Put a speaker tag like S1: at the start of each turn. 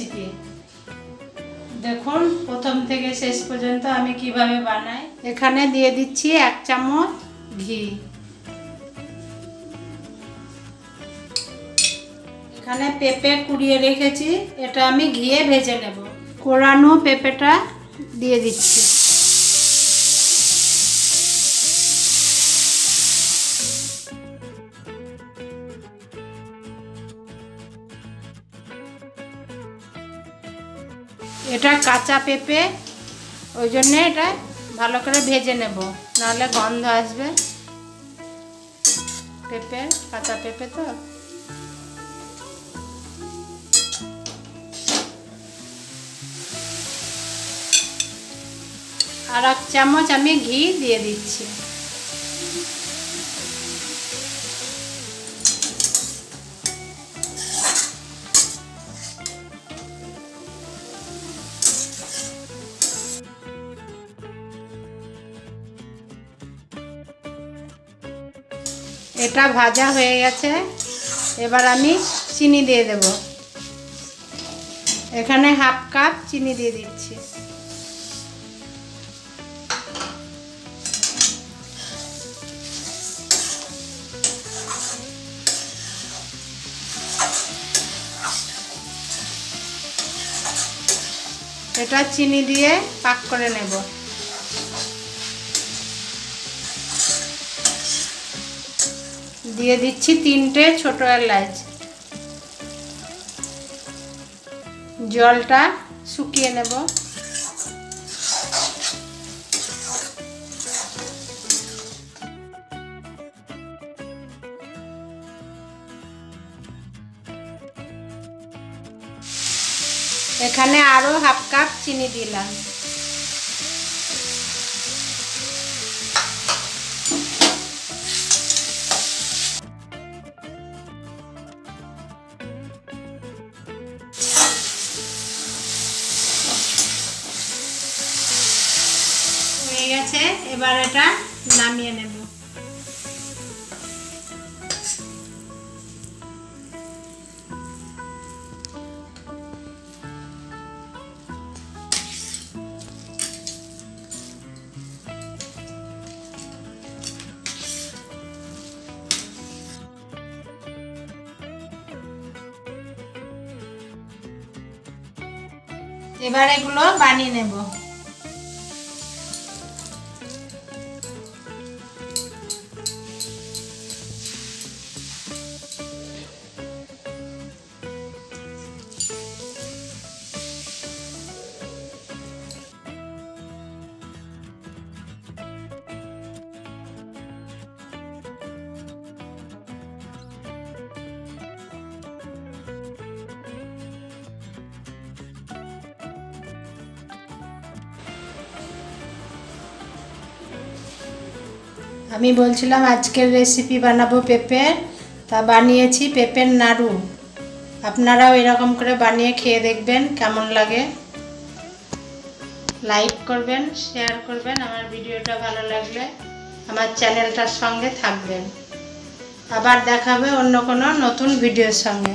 S1: Recipe. দেখুন প্রথম থেকে শেষ পর্যন্ত আমি কিভাবে বানাই। এখানে দিয়ে দিচ্ছি 1 চামচ ঘি। এখানে পেঁপে কুড়িয়ে রেখেছি, এটা আমি ঘিয়ে ভেজে নেব। কোরানো পেঁপেটা দিয়ে দিচ্ছি। এটা কাঁচা পেঁপে, ওই জন্য এটা ভালো করে ভেজে নেব, নাহলে গন্ধ আসবে। পেঁপে কাঁচা পেঁপে তো। আর 1 চামচ আমি ঘি দিয়ে দিচ্ছি। এটা ভাজা হয়ে গেছে, এবার আমি চিনি দিয়ে দেব। এখানে 1/2 কাপ চিনি দিয়ে দিচ্ছি। এটা চিনি দিয়ে পাক করে নেব। দিয়ে দিচ্ছি 3টে ছোট এলাচ। জলটা শুকিয়ে নেব। এখানে আরো 1/2 কাপ চিনি দিলাম। হয়ে গেছে, এবার এটা নামিয়ে নেব। এবার এগুলো বানিয়ে নেব। আমি বলছিলাম আজকের রেসিপি বানাবো পেঁপের, তা বানিয়েছি পেঁপের নাড়ু। আপনারাও এরকম করে বানিয়ে খেয়ে দেখবেন কেমন লাগে। লাইক করবেন, শেয়ার করবেন। আমার ভিডিওটা ভালো লাগলে আমার চ্যানেলটার সঙ্গে থাকবেন। আবার দেখা হবে অন্য কোনো নতুন ভিডিওর সঙ্গে।